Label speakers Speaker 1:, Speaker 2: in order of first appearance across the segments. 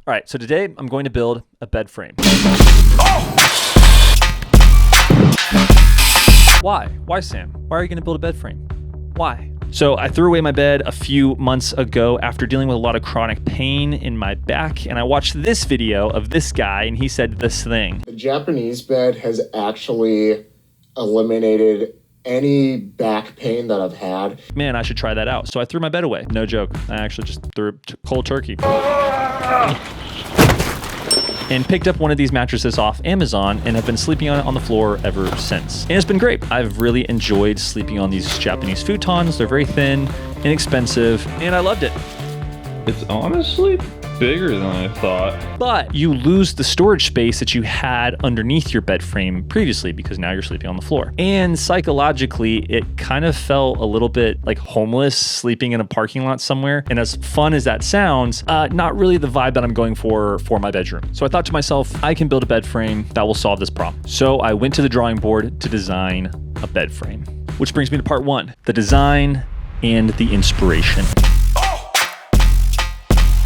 Speaker 1: All right, so today I'm going to build a bed frame. Why? Why, Sam? Why are you going to build a bed frame? Why? So I threw away my bed a few months ago after dealing with a lot of chronic pain in my back, and I watched this video of this guy, and he said this thing.
Speaker 2: The Japanese bed has actually eliminated any back pain that I've had.
Speaker 1: Man, I should try that out. So I threw my bed away. No joke. I actually just threw it cold turkey. And picked up one of these mattresses off Amazon and have been sleeping on it on the floor ever since. And it's been great. I've really enjoyed sleeping on these Japanese futons. They're very thin, inexpensive, and I loved it.
Speaker 3: It's honestly bigger than I thought.
Speaker 1: But you lose the storage space that you had underneath your bed frame previously because now you're sleeping on the floor. And psychologically, it kind of felt a little bit like homeless sleeping in a parking lot somewhere. And as fun as that sounds, not really the vibe that I'm going for my bedroom. So I thought to myself, I can build a bed frame that will solve this problem. So I went to the drawing board to design a bed frame, which brings me to part one, the design and the inspiration.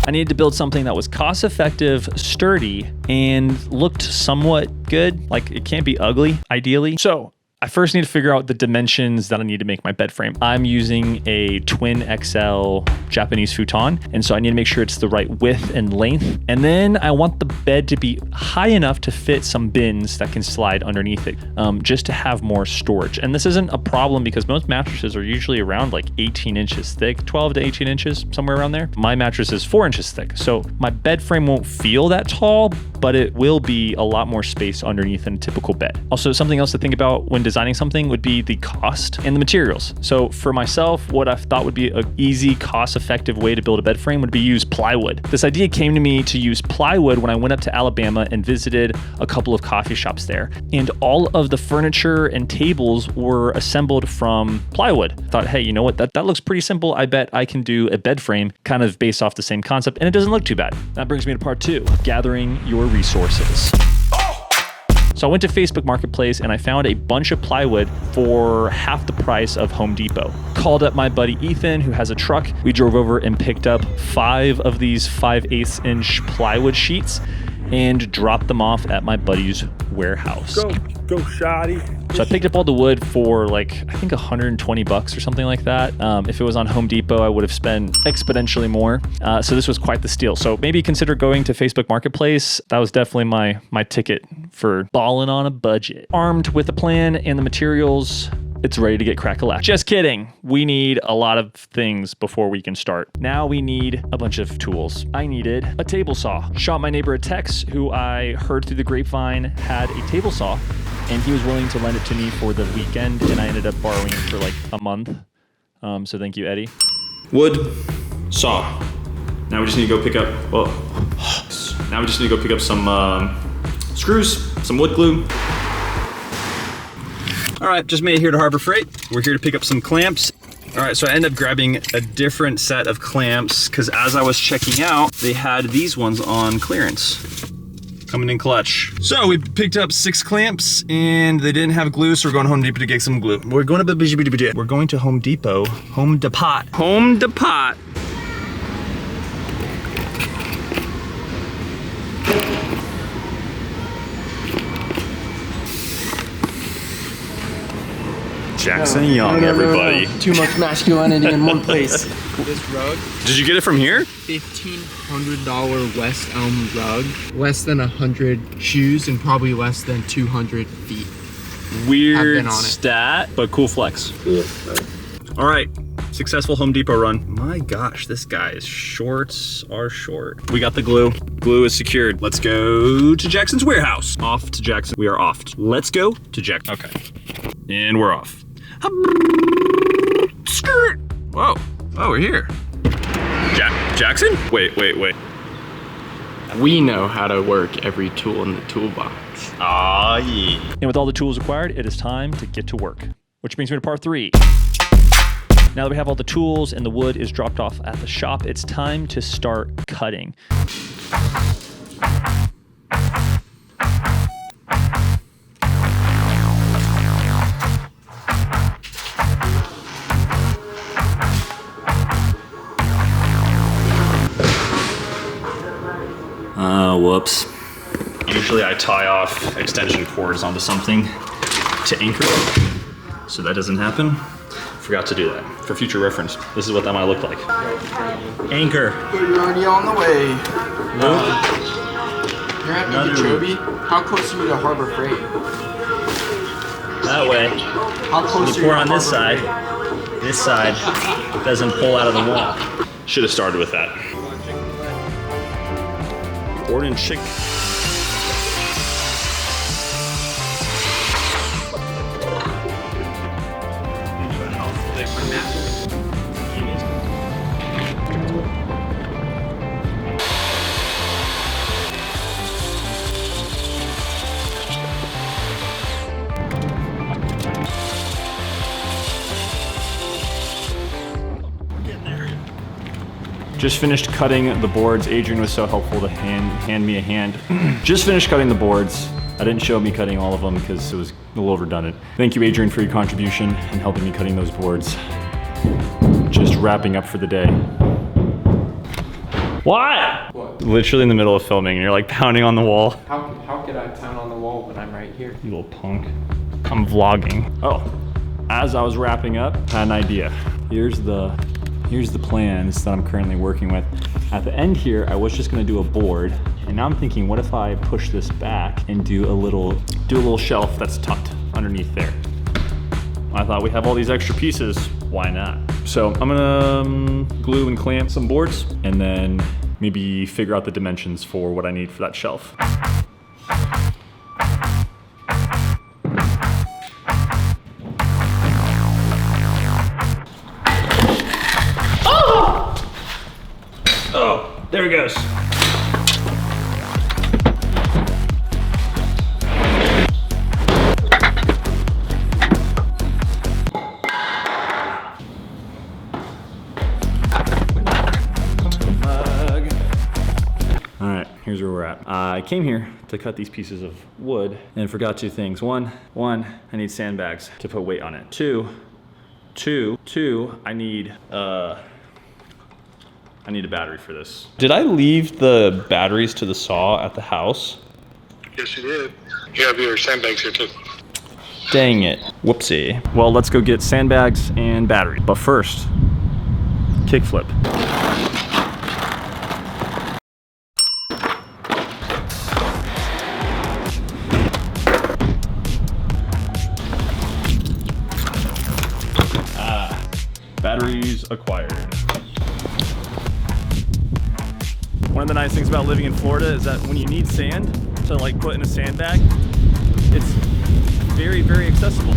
Speaker 1: I needed to build something that was cost effective, sturdy, and looked somewhat good. Like it can't be ugly, ideally. So I first need to figure out the dimensions that I need to make my bed frame. I'm using a twin XL Japanese futon, and so I need to make sure it's the right width and length. And then I want the bed to be high enough to fit some bins that can slide underneath it, just to have more storage. And this isn't a problem because most mattresses are usually around like 18 inches thick, 12 to 18 inches, somewhere around there. My mattress is 4 inches thick, so my bed frame won't feel that tall, but it will be a lot more space underneath than a typical bed. Also, something else to think about when designing something would be the cost and the materials. So for myself, what I thought would be an easy, cost-effective way to build a bed frame would be use plywood. This idea came to me to use plywood when I went up to Alabama and visited a couple of coffee shops there. And all of the furniture and tables were assembled from plywood. I thought, hey, you know what? That looks pretty simple. I bet I can do a bed frame kind of based off the same concept, and it doesn't look too bad. That brings me to part two, gathering your resources. So I went to Facebook Marketplace and I found a bunch of plywood for half the price of Home Depot. Called up my buddy Ethan, who has a truck. We drove over and picked up 5 of these 5/8 inch plywood sheets and dropped them off at my buddy's warehouse.
Speaker 4: Go, shoddy.
Speaker 1: So I picked up all the wood for like, I think $120 or something like that. If it was on Home Depot, I would have spent exponentially more. So this was quite the steal. So maybe consider going to Facebook Marketplace. That was definitely my ticket for balling on a budget. Armed with a plan and the materials, it's ready to get crack-a-lack. Just kidding. We need a lot of things before we can start. Now we need a bunch of tools. I needed a table saw. Shot my neighbor a text who I heard through the grapevine had a table saw, and he was willing to lend it to me for the weekend, and I ended up borrowing it for like a month. So thank you, Eddie.
Speaker 3: Wood, saw. Now we just need to go pick up, some screws, some wood glue. All right, just made it here to Harbor Freight. We're here to pick up some clamps. All right, so I ended up grabbing a different set of clamps because as I was checking out, they had these ones on clearance. Coming in clutch. So we picked up 6 clamps and they didn't have glue, so we're going to Home Depot to get some glue. We're going to Home Depot. Home Depot. Jackson Young, everybody.
Speaker 5: Too much masculinity in one place.
Speaker 4: This rug,
Speaker 3: Did you get it from here?
Speaker 5: $1,500 West Elm rug. Less than 100 shoes and probably less than 200 feet.
Speaker 3: Weird stat, but cool flex.
Speaker 2: Yeah.
Speaker 3: All right, successful Home Depot run. My gosh, this guy's shorts are short. We got the glue. Glue is secured. Let's go to Jackson's warehouse. Off to Jackson. We are off. Let's go to Jackson. Okay, and we're off. Skirt. Whoa. Oh, we're here. Jackson? Wait.
Speaker 5: We know how to work every tool in the toolbox.
Speaker 3: Ah, yeah.
Speaker 1: And with all the tools acquired, it is time to get to work. Which brings me to part 3. Now that we have all the tools and the wood is dropped off at the shop, it's time to start cutting. Whoops. Usually I tie off extension cords onto something to anchor it, so that doesn't happen. Forgot to do that. For future reference, this is what that might look like. Anchor.
Speaker 5: You're already on the way. You're at Okeechobee. How close are you to Harbor Freight?
Speaker 1: That way.
Speaker 5: How close
Speaker 1: You pour on this side. This side doesn't pull out of the wall. Should have started with that. Ordered chick. Just finished cutting the boards. Adrian was so helpful to hand me a hand. Just finished cutting the boards. I didn't show me cutting all of them because it was a little redundant. Thank you, Adrian, for your contribution and helping me cutting those boards. Just wrapping up for the day. What? Literally in the middle of filming and you're like pounding on the wall.
Speaker 5: How could I pound on the wall when I'm right here?
Speaker 1: You little punk. I'm vlogging. Oh, as I was wrapping up, I had an idea. Here's the plans that I'm currently working with. At the end here, I was just gonna do a board, and now I'm thinking, what if I push this back and do a little shelf that's tucked underneath there? I thought we have all these extra pieces, why not? So I'm gonna glue and clamp some boards, and then maybe figure out the dimensions for what I need for that shelf. Oh, there it goes. All right, here's where we're at. I came here to cut these pieces of wood and forgot two things. One, I need sandbags to put weight on it. Two, I need a battery for this. Did I leave the batteries to the saw at the house?
Speaker 6: Yes, you did. You have your sandbags here too.
Speaker 1: Dang it. Whoopsie. Well, let's go get sandbags and battery. But first, kickflip. Batteries acquired. One of the nice things about living in Florida is that when you need sand to like put in a sandbag, it's very, very accessible.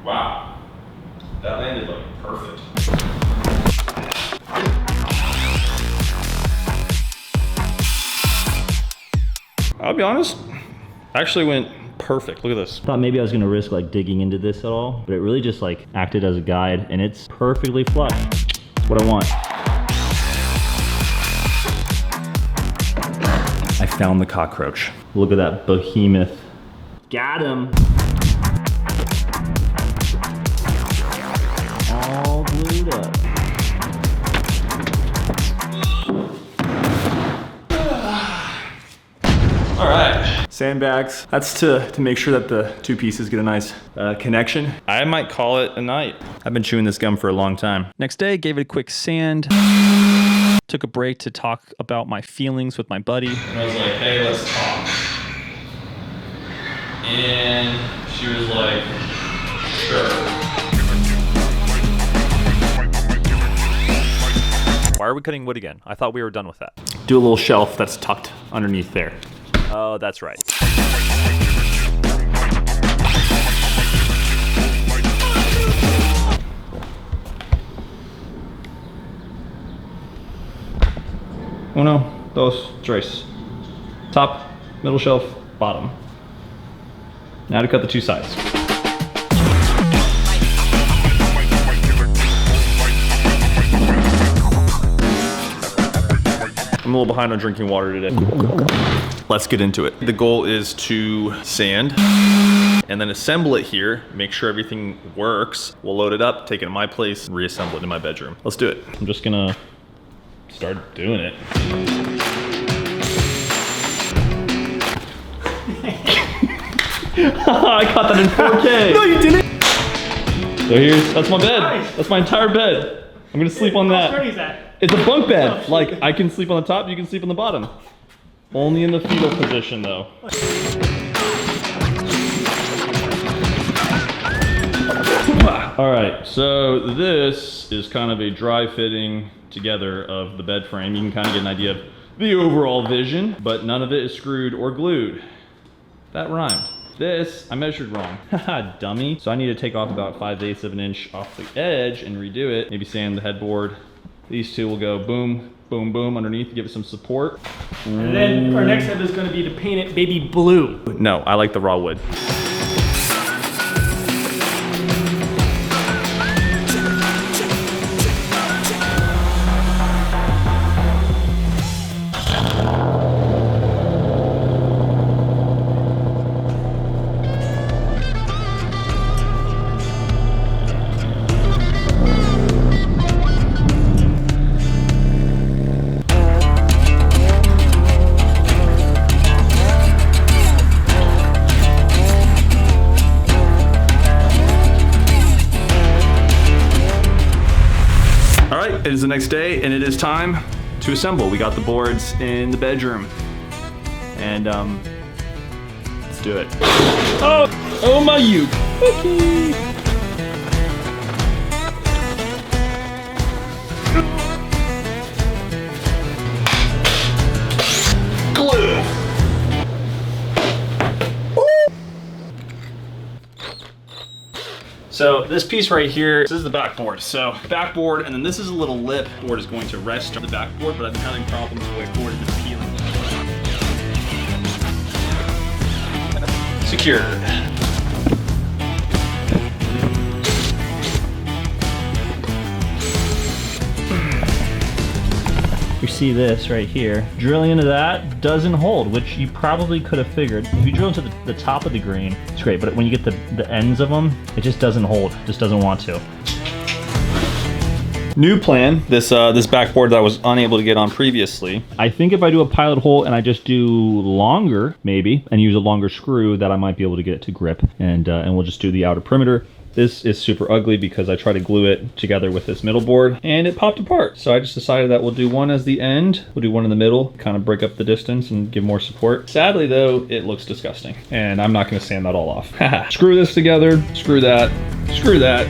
Speaker 1: Wow, that landed like perfect. I'll be honest, actually went perfect. Look at this.
Speaker 7: Thought maybe I was gonna risk like digging into this at all, but it really just like acted as a guide and it's perfectly flush. It's what I want.
Speaker 1: I found the cockroach.
Speaker 7: Look at that behemoth. Got him. All glued up.
Speaker 1: All right. Sandbags. That's to make sure that the two pieces get a nice connection. I might call it a night. I've been chewing this gum for a long time. Next day, gave it a quick sand. Took a break to talk about my feelings with my buddy. And I was like, hey, let's talk. And she was like, sure. Why are we cutting wood again? I thought we were done with that. Do a little shelf that's tucked underneath there. Oh, that's right. Uno, dos, tres. Top, middle shelf, bottom. Now to cut the two sides. I'm a little behind on drinking water today. Let's get into it. The goal is to sand and then assemble it here, make sure everything works. We'll load it up, take it to my place, and reassemble it in my bedroom. Let's do it. I'm just gonna start doing it. I caught that in 4K.
Speaker 8: No, you didn't.
Speaker 1: So that's my bed.
Speaker 8: Nice.
Speaker 1: That's my entire bed. I'm gonna sleep on that.
Speaker 8: How sturdy is that?
Speaker 1: It's a bunk bed. Like, I can sleep on the top, you can sleep on the bottom. Only in the fetal position though. All right, so this is kind of a dry fitting together of the bed frame. You can kind of get an idea of the overall vision, but none of it is screwed or glued. That rhymed. This, I measured wrong. Haha, dummy. So I need to take off about 5/8 of an inch off the edge and redo it. Maybe sand the headboard. These two will go boom, boom, boom underneath to give it some support.
Speaker 8: And then our next step is going to be to paint it baby blue.
Speaker 1: No, I like the raw wood. It is the next day and it is time to assemble. We got the boards in the bedroom and let's do it. Oh my uke. Okay. Glue. So this piece right here, this is the backboard. So backboard, and then this is a little lip. Board is going to rest on the backboard, but I've been having problems with board and peeling. Secured.
Speaker 7: You see this right here. Drilling into that doesn't hold, which you probably could have figured. If you drill into the top of the grain, it's great, but when you get the ends of them, it just doesn't hold. It just doesn't want to.
Speaker 1: New plan, this backboard that I was unable to get on previously. I think if I do a pilot hole and I just do longer, maybe, and use a longer screw, that I might be able to get it to grip, and we'll just do the outer perimeter. This is super ugly because I tried to glue it together with this middle board and it popped apart. So I just decided that we'll do one as the end, we'll do one in the middle, kind of break up the distance and give more support. Sadly though, it looks disgusting and I'm not gonna sand that all off. Screw this together, screw that, screw that.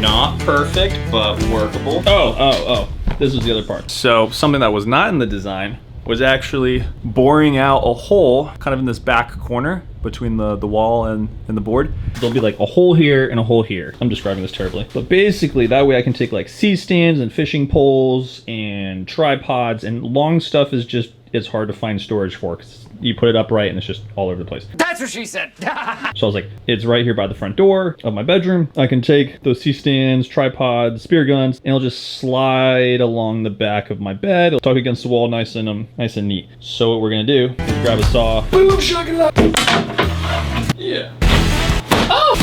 Speaker 1: Not perfect, but workable. Oh, this was the other part. So something that was not in the design was actually boring out a hole kind of in this back corner between the wall and the board. There'll be like a hole here and a hole here. I'm describing this terribly. But basically that way I can take like C-stands and fishing poles and tripods, and long stuff is just, it's hard to find storage for because you put it upright and it's just all over the place.
Speaker 9: That's what she said.
Speaker 1: So I was like, it's right here by the front door of my bedroom. I can take those C-stands, tripods, spear guns, and it'll just slide along the back of my bed. It'll tuck against the wall nice and neat. So what we're gonna do is grab a saw. Boom, shakalaka. Yeah. Oh!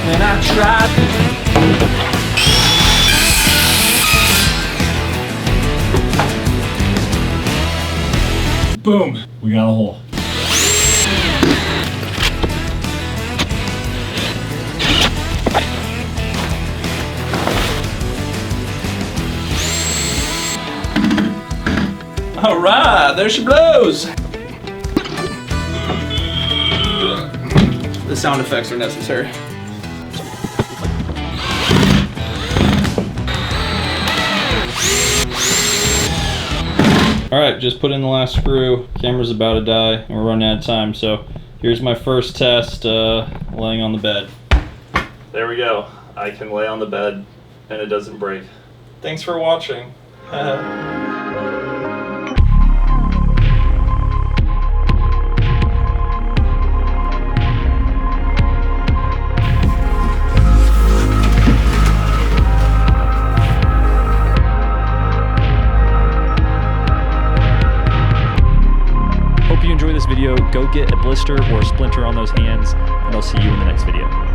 Speaker 1: And I tried. Boom, we got a hole. All right, there she blows. The sound effects are necessary. All right, just put in the last screw. Camera's about to die, and we're running out of time. So here's my first test, laying on the bed. There we go. I can lay on the bed, and it doesn't break. Thanks for watching. Hope you enjoyed this video. Go go get a blister or a splinter on those hands, and I'll see you in the next video.